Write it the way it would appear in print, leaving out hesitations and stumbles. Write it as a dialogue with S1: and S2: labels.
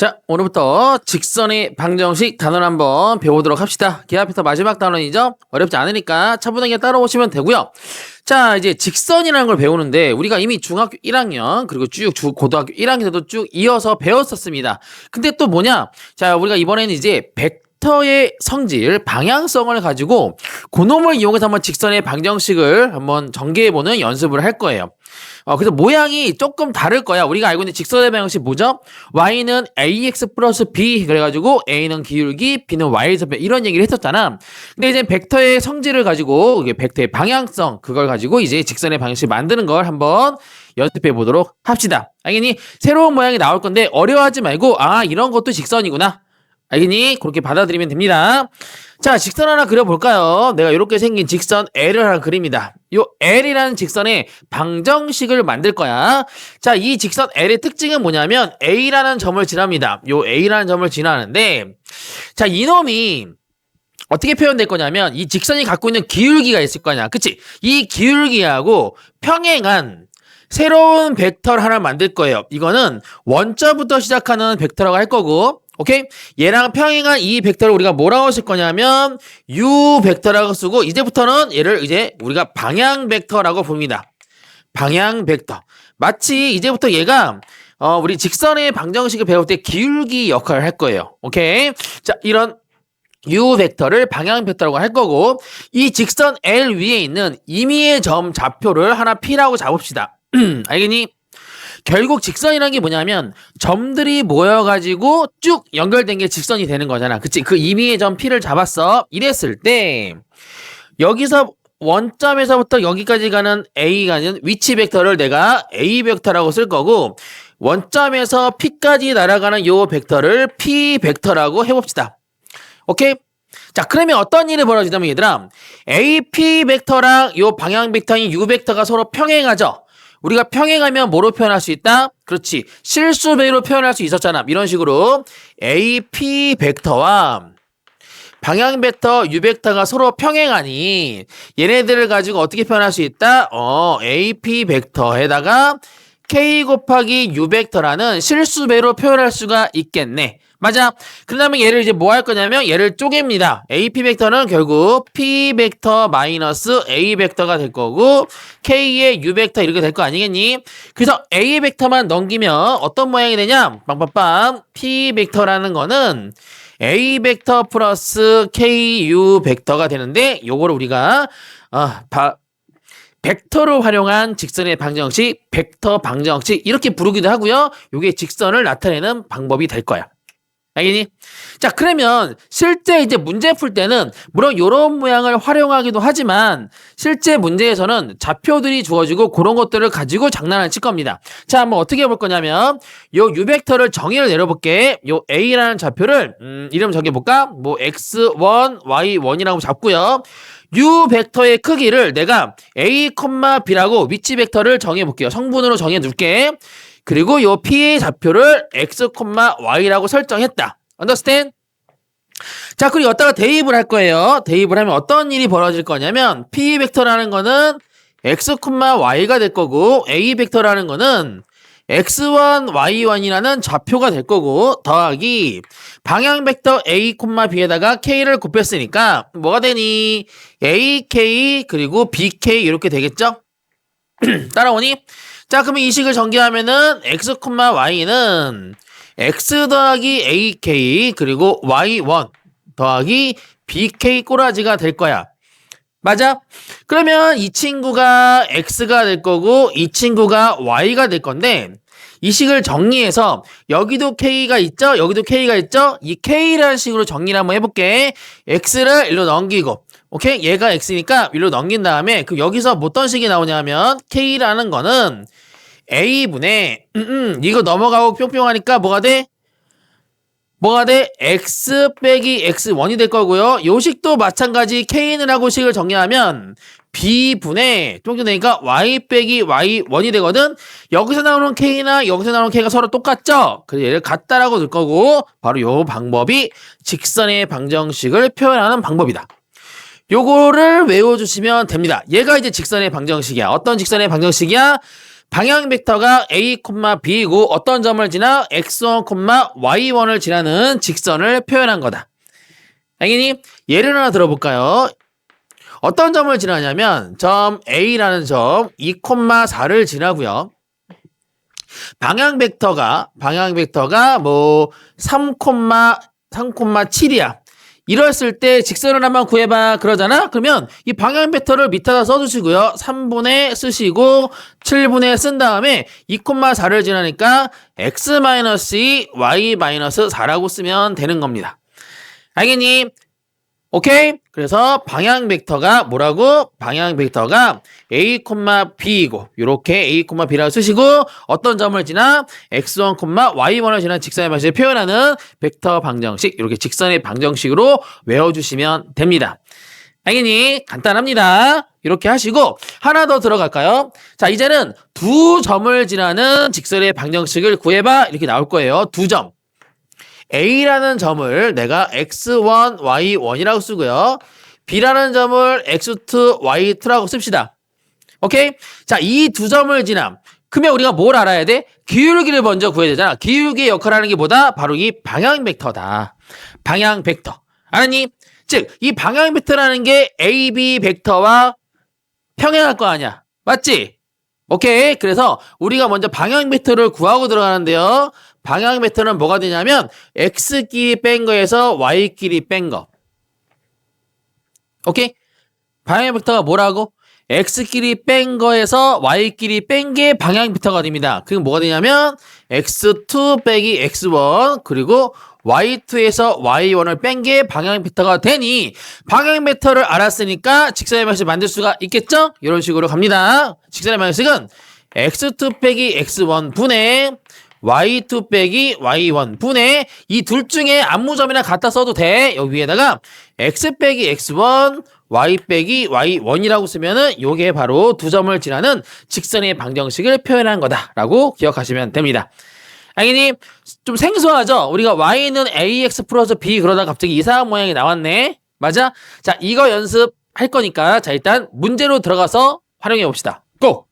S1: 자, 오늘부터 직선의 방정식 단어를 한번 배워보도록 합시다. 기하부터 마지막 단원이죠? 어렵지 않으니까 차분하게 따라오시면 되고요. 자, 이제 직선이라는 걸 배우는데 우리가 이미 중학교 1학년 그리고 쭉 고등학교 1학년 때도 쭉 이어서 배웠었습니다. 근데 또 뭐냐? 자, 우리가 이번에는 이제 벡터의 성질, 방향성을 가지고 그놈을 이용해서 한번 직선의 방정식을 한번 전개해보는 연습을 할 거예요. 그래서 모양이 조금 다를 거야. 우리가 알고 있는 직선의 방정식 뭐죠? y는 ax 플러스 b 그래가지고 a는 기울기, b는 y에서 이런 얘기를 했었잖아. 근데 이제 벡터의 성질을 가지고 이게 벡터의 방향성 그걸 가지고 이제 직선의 방정식 만드는 걸 한번 연습해 보도록 합시다. 알겠니? 새로운 모양이 나올 건데 어려워하지 말고 이런 것도 직선이구나. 알겠니? 그렇게 받아들이면 됩니다. 자, 직선 하나 그려볼까요? 내가 이렇게 생긴 직선 L을 하나 그립니다. 요 L이라는 직선의 방정식을 만들 거야. 자, 이 직선 L의 특징은 뭐냐면 A라는 점을 지납니다. 요 A라는 점을 지나는데 자, 이놈이 어떻게 표현될 거냐면 이 직선이 갖고 있는 기울기가 있을 거냐. 그치? 이 기울기하고 평행한 새로운 벡터를 하나 만들 거예요. 이거는 원자부터 시작하는 벡터라고 할 거고 오케이? 얘랑 평행한 이 벡터를 우리가 뭐라고 쓸 거냐면 U 벡터라고 쓰고 이제부터는 얘를 이제 우리가 방향 벡터라고 부릅니다. 방향 벡터. 마치 이제부터 얘가 우리 직선의 방정식을 배울 때 기울기 역할을 할 거예요. 오케이? 자, 이런 U 벡터를 방향 벡터라고 할 거고 이 직선 L 위에 있는 임의의 점 좌표를 하나 P라고 잡읍시다. 알겠니? 결국 직선이라는 게 뭐냐면 점들이 모여가지고 쭉 연결된 게 직선이 되는 거잖아. 그치? 그 임의의 점 P를 잡았어. 이랬을 때 여기서 원점에서부터 여기까지 가는 A 가는 위치 벡터를 내가 A 벡터라고 쓸 거고 원점에서 P까지 날아가는 요 벡터를 P 벡터라고 해봅시다. 오케이? 자, 그러면 어떤 일이 벌어지냐면 얘들아 AP 벡터랑 요 방향 벡터인 U 벡터가 서로 평행하죠? 우리가 평행하면 뭐로 표현할 수 있다? 그렇지. 실수배로 표현할 수 있었잖아. 이런 식으로 AP 벡터와 방향 벡터 U 벡터가 서로 평행하니 얘네들을 가지고 어떻게 표현할 수 있다? AP 벡터에다가 K 곱하기 U 벡터라는 실수배로 표현할 수가 있겠네. 맞아. 그러면 얘를 이제 뭐 할 거냐면 얘를 쪼갭니다. AP 벡터는 결국 P 벡터 마이너스 A 벡터가 될 거고 K의 U 벡터 이렇게 될 거 아니겠니? 그래서 A 벡터만 넘기면 어떤 모양이 되냐? 빵빵빵 P 벡터라는 거는 A 벡터 플러스 KU 벡터가 되는데 요거를 우리가 벡터로 활용한 직선의 방정식, 벡터 방정식 이렇게 부르기도 하고요. 요게 직선을 나타내는 방법이 될 거야. 알겠니? 자, 그러면 실제 이제 문제 풀 때는 물론 이런 모양을 활용하기도 하지만 실제 문제에서는 좌표들이 주어지고 그런 것들을 가지고 장난을 칠 겁니다. 자, 한번 어떻게 해볼 거냐면 요 U 벡터를 정의를 내려볼게. 요 A라는 좌표를 이름 정해볼까? 뭐 X1, Y1이라고 잡고요. U 벡터의 크기를 내가 A, B라고 위치 벡터를 정해볼게요. 성분으로 정해둘게. 그리고 요 P의 좌표를 X, Y라고 설정했다. understand? 자, 그리고 여기다가 대입을 할 거예요. 대입을 하면 어떤 일이 벌어질 거냐면 P 벡터라는 거는 X, Y가 될 거고 A 벡터라는 거는 X1, Y1이라는 좌표가 될 거고 더하기 방향 벡터 A, B에다가 K를 곱했으니까 뭐가 되니? AK 그리고 BK 이렇게 되겠죠? 따라오니? 자, 그러면 이 식을 전개하면은 X, Y는 X 더하기 AK 그리고 Y1 더하기 BK 꼬라지가 될 거야. 맞아? 그러면 이 친구가 X가 될 거고 이 친구가 Y가 될 건데 이 식을 정리해서 여기도 K가 있죠? 여기도 K가 있죠? 이 K라는 식으로 정리를 한번 해볼게. X를 일로 넘기고 오케이? 얘가 X니까 일로 넘긴 다음에 그 여기서 어떤 식이 나오냐면 K라는 거는 A분의 이거 넘어가고 뿅뿅하니까 뭐가 돼? 뭐가 돼? X 빼기 X1이 될 거고요. 요 식도 마찬가지 K는 하고 식을 정리하면 B분의 뿅뿅 되니까 Y 빼기 Y1이 되거든. 여기서 나오는 K나 여기서 나오는 K가 서로 똑같죠? 그래서 얘를 같다라고 넣을 거고 바로 요 방법이 직선의 방정식을 표현하는 방법이다. 요거를 외워주시면 됩니다. 얘가 이제 직선의 방정식이야. 어떤 직선의 방정식이야? 방향 벡터가 a, b이고 어떤 점을 지나 x1, y1을 지나는 직선을 표현한 거다. 당연히 예를 하나 들어볼까요? 어떤 점을 지나냐면 점 A라는 점 2, 4를 지나고요. 방향 벡터가 뭐 3,7이야. 이랬을 때 직선을 한번 구해봐 그러잖아. 그러면 이 방향 벡터를 밑에다 써주시고요. 3분의 쓰시고 7분의 쓴 다음에 2, 4를 지나니까 x-2 y-4라고 쓰면 되는 겁니다. 알겠니? 오케이? 그래서 방향 벡터가 뭐라고? 방향 벡터가 a, b이고 요렇게 a, b라고 쓰시고 어떤 점을 지나 x1, y1을 지나 직선의 방식을 표현하는 벡터 방정식 이렇게 직선의 방정식으로 외워주시면 됩니다. 알겠니? 간단합니다. 이렇게 하시고 하나 더 들어갈까요? 자, 이제는 두 점을 지나는 직선의 방정식을 구해봐 이렇게 나올 거예요. 두 점. A라는 점을 내가 x1, y1이라고 쓰고요. B라는 점을 x2, y2라고 씁시다. 오케이? 자, 이 두 점을 지남. 그러면 우리가 뭘 알아야 돼? 기울기를 먼저 구해야 되잖아. 기울기의 역할을 하는 게 뭐다? 바로 이 방향 벡터다. 방향 벡터. 알았니? 즉, 이 방향 벡터라는 게 AB 벡터와 평행할 거 아니야. 맞지? 오케이. 그래서 우리가 먼저 방향 벡터를 구하고 들어가는데요. 방향 벡터는 뭐가 되냐면 x끼리 뺀 거에서 y끼리 뺀 거. 오케이? 방향 벡터가 뭐라고? x끼리 뺀 거에서 y끼리 뺀 게 방향 벡터가 됩니다. 그게 뭐가 되냐면 x2 빼기 x1 그리고 y2에서 y1을 뺀 게 방향 벡터가 되니 방향 벡터를 알았으니까 직선의 방식을 만들 수가 있겠죠? 이런 식으로 갑니다. 직선의 방식은 x2 빼기 x1 분의 y2 빼기 y1 분의 이 둘 중에 암무점이나 갖다 써도 돼. 여기 위에다가 x 빼기 x1 y 빼기 y1이라고 쓰면은 요게 바로 두 점을 지나는 직선의 방정식을 표현한 거다라고 기억하시면 됩니다. 당연히 좀 생소하죠? 우리가 y는 ax 플러스 b 그러다 갑자기 이상한 모양이 나왔네. 맞아? 자, 이거 연습할 거니까 자 일단 문제로 들어가서 활용해 봅시다. 고!